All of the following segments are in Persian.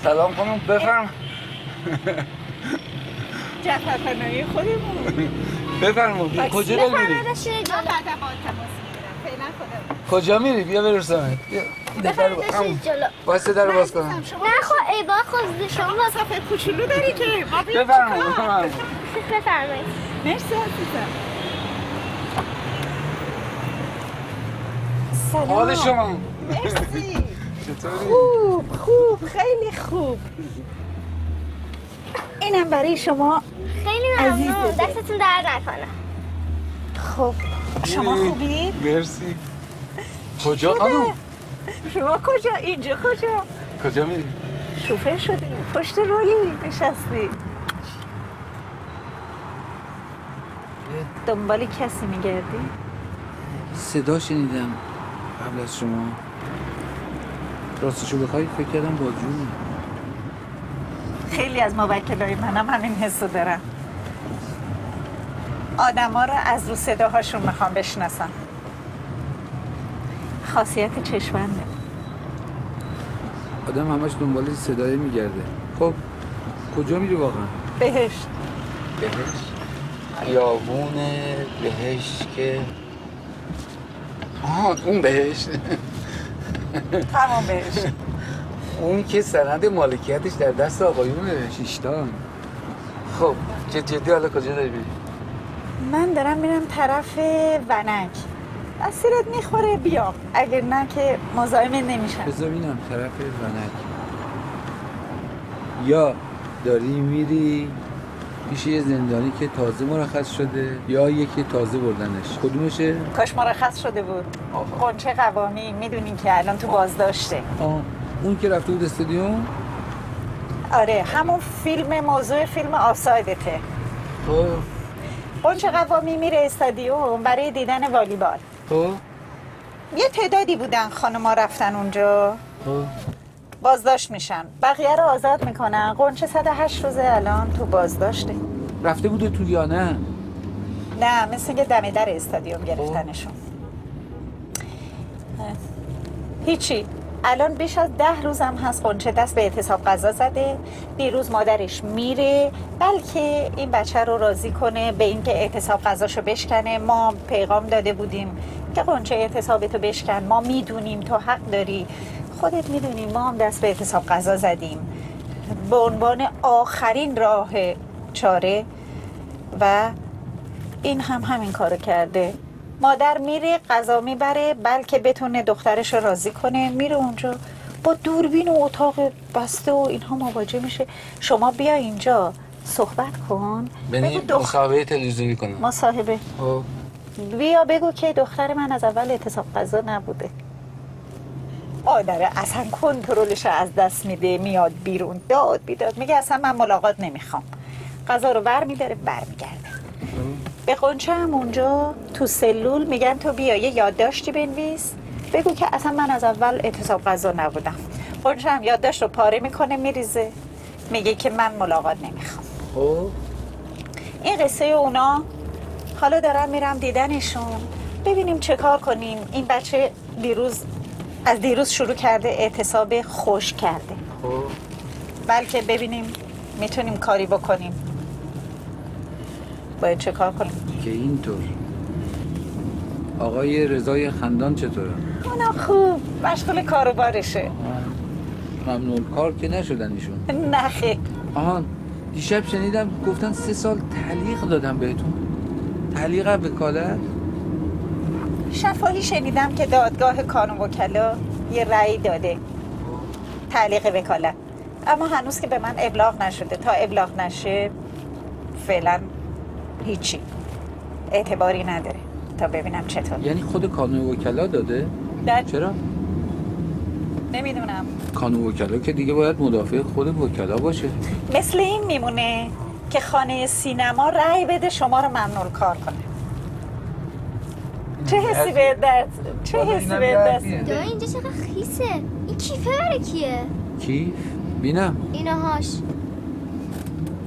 سلام خانم بفرم. جعفر پناهی خودمون. بفرمایید. کجا داری میری؟ بعدا با تماس میگیرم. فعلا خودمون. کجا میری؟ بیا برسونت. بیا. در واسه در باز کنم. نه خب ای با خود شما مسافر کوچولو داری که ما بیایم بفرمایید. بفرمایید. مرسی عزیزم. سلام. حال شما؟ مرسی. چطوری؟ خوب خیلی خوب. اینم برای شما. خیلی ممنون. دستتون درد نکنه. خب شما خوبی؟ مرسی. کجا خانم؟ شما کجا؟ اینجا کجا؟ کجا میری؟ شوفر شدی پشت رولی نشستی. دنبال کسی میگردی؟ صدا شنیدم قبل از شما. راستشو بخوای فکر کردم با جون. خیلی از موکلای منم همین حسو دارم. آدما رو از رو صداهاشون میخوام بشناسم. خاصیت چشمنده. آدم همش دنبال صدای میگرده. خب کجا میری واقعا؟ بهشت. بهشت؟ خیابون بهشت که اون بهشت. تمام بهشت. اون که سند مالکیتش در دست آقایونه شیشتان. خب جدی حالا کجا داری بری؟ من دارم میرم طرف ونک. اسیرت میخوره بیام، اگر نه که مزاحم نمیشم. بذار ببینم طرف ونک. یا داری میری پیش یه زندانی که تازه مرخص شده یا یکی تازه بردنش، کدومشه؟ کاش مرخص شده بود. قنچه قوامی میدونین که الان تو بازداشته. اون که رفته بود استادیوم؟ آره همون موضوع فیلم آفسایدته. خب قنچه قوامی میره استادیوم برای دیدن والیبال. خب یه تعدادی بودن خانوما رفتن اونجا. خب بازداشت میشن، بقیه رو آزاد میکنن. قنچه 108 روزه الان تو بازداشته. رفته بوده تو یا نه؟ نه مثل که دم در استادیوم گرفتنشون. هیچی. الان بیش از 10 روزم هست قنچه دست به اعتصاب غذا زده. دیروز مادرش میره بلکه این بچه رو راضی کنه به اینکه اعتصاب غذاشو بشکنه. ما پیغام داده بودیم که قنچه اعتصابتو بشکن، ما میدونیم تو حق داری، خودت میدونی ما هم دست به اعتصاب غذا زدیم به عنوان آخرین راه چاره و این هم همین کارو کرده. مادر میره غذا میبره بلکه بتونه دخترش رو راضی کنه. میره اونجا با دوربین و اتاق بسته و اینها مواجه میشه. شما بیا اینجا صحبت کن. بنی مصاحبه تلویزیونی کنم. مصاحبه. بیا بگو که دختر من از اول اعتصاب غذا نبوده. مادره اصلا کنترلش از دست میده، میاد بیرون داد بیداد میگه اصلا من ملاقات نمیخوام. غذا رو بر میداره برمیگرده. به قنچه هم اونجا تو سلول میگن تو بیا یه یادداشتی بنویس بگو که اصلا من از اول اعتصاب غذا نبودم. قنچه هم یادداشت رو پاره میکنه میریزه میگه که من ملاقات نمیخوام. این قصه اونا. حالا دارم میرم دیدنشون ببینیم چه کار کنیم. این بچه از دیروز شروع کرده اعتصاب خوش کرده. بلکه ببینیم میتونیم کاری بکنیم. باید چه کار کنیم؟ که اینطور آقای رضای خندان چطوره؟ اونا خوب مشغول کاروبارشه. ممنون کار که نشدن ایشون؟ نه خیر. دیشب شنیدم گفتن 3 سال تعلیق دادم بهتون. تعلیق وکالت؟ شفاهی شنیدم که دادگاه کانون وکلا یه رأی داده تعلیق وکالت، اما هنوز که به من ابلاغ نشده. تا ابلاغ نشه فعلا هیچی اعتباری نداره تا ببینم چطور. یعنی خود کانون وکلا داده؟ نه چرا؟ نمیدونم. کانون وکلا که دیگه باید مدافع خود وکلا باشه. مثل این میمونه که خانه سینما رأی بده شما رو ممنوع کار کنه. چه حسی به دست؟ دا اینجا چقدر خیسه. این کیفه برای کیه؟ کیف؟ بینم اینهاش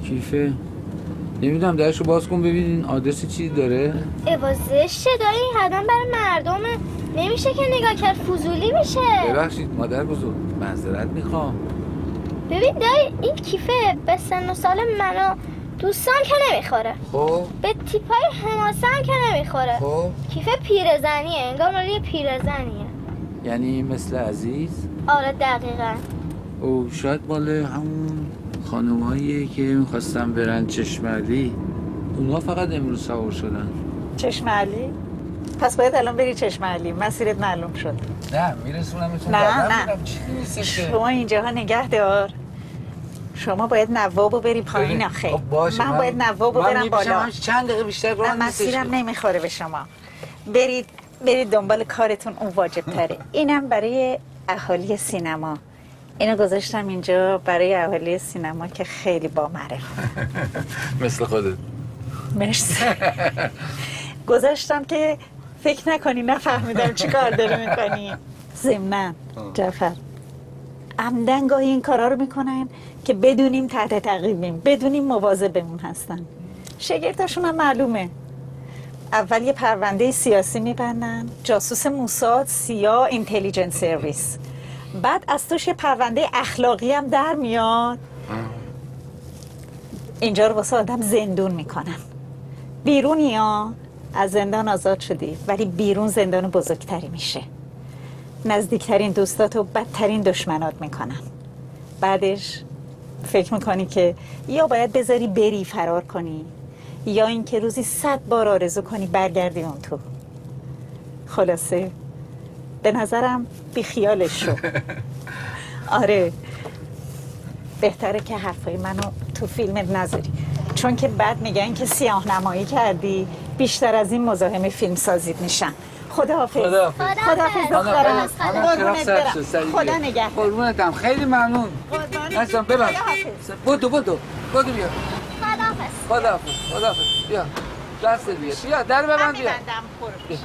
کیفه. نمیدونم درشو باز کن ببین آدرس چی داره. عوضشه دایی حتما برای مردمه. نمیشه که نگاه کرد فضولی میشه. ببخشید مادر بزرگ معذرت میخوام. ببین دایی این کیفه به سن و سال منو دوستان که نمیخوره، خب به تیپای حماسه که نمیخوره. خب کیفه پیرزنیه، انگار مال یه پیرزنیه. یعنی مثل عزیز. آره دقیقا. او شاید مال همون خانوماییه که میخواستن برن چشمعلی، اونا فقط امروز سوار شدن. چشمعلی؟ پس باید الان بری چشمعلی، مسیرت معلوم شد. نه میرسونمتون. نه چیزی نیستش که. شما اینجاها نگه دار. شما باید نوابو بری پایین آخه. خب باشه، من باید نوابو برم بالا. من چند دقیقه بیشتر راه من نیستش. مسیرم نمیخوره به شما. برید دنبال کارتون، اون واجب تره. اینم برای اهالی سینما. اینو گذاشتم اینجا برای اهالی سینما که خیلی بامعرفه. مثل خودت. مرسی. گذاشتم که فکر نکنی نفهمیدم چی کار داری میکنی. ضمناً جعفر عمدن گاهی این کارا رو میکنن که بدونیم تحت تعقیبیم، بدونیم مواظبمون هستن. شگفتاشون هم معلومه. اول یه پرونده سیاسی میبندن، جاسوس موساد، سیا، اینتلیجنس سرویس. بعد از توش یه پرونده اخلاقی هم در میاد. اینجا رو واسه آدم زندون میکنن. بیرونی ها از زندان آزاد شدی، ولی بیرون زندان بزرگتری میشه. نزدیکترین دوستات و بدترین دشمنات میکنن. بعدش فکر میکنی که یا باید بذاری بری فرار کنی، یا اینکه روزی 100 بار آرزو کنی برگردی اون تو. خلاصه به نظرم بیخیالش شو. آره بهتره که حرفای منو تو فیلمت نذاری، چون که بعد میگن که سیاه نمایی کردی، بیشتر از این مزاحم فیلم سازیت میشن. خداحافظ. خداحافظ دخترم. قربونت برم. خدا نگهدار. قربونتم، خیلی ممنون. عزیزم ببخش. بدو بیا. خداحافظ. خداحافظ. بیا. دست بیا. در ببند بیا. من میبندم.